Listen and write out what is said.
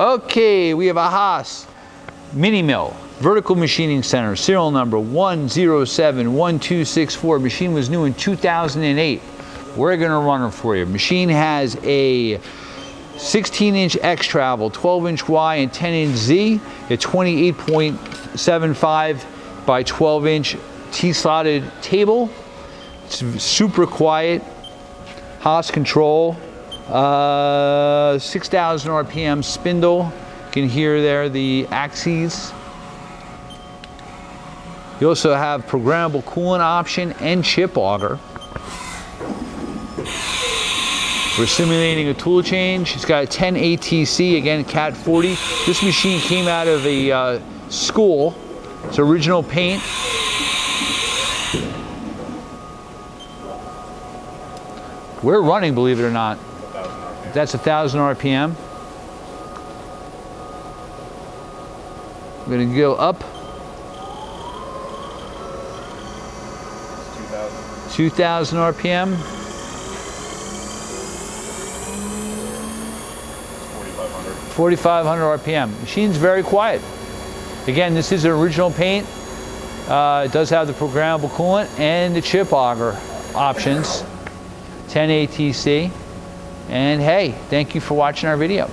Okay, we have a Haas mini mill, vertical machining center, serial number 1071264. Machine was new in 2008. We're gonna run it for you. Machine has a 16-inch X travel, 12-inch Y, and 10-inch Z. A 28.75 by 12-inch T-slotted table. It's super quiet. Haas control. 6,000 RPM spindle. You can hear there the axes. You also have programmable coolant option and chip auger. We're simulating a tool change. It's got a 10 ATC, again, Cat 40. This machine came out of a school. It's original paint. We're running, believe it or not. That's 1,000 RPM. We're gonna go up. 2,000 RPM. 4,500 RPM. Machine's very quiet. Again, this is an original paint. It does have the programmable coolant and the chip auger options. 10 ATC. And hey, thank you for watching our video.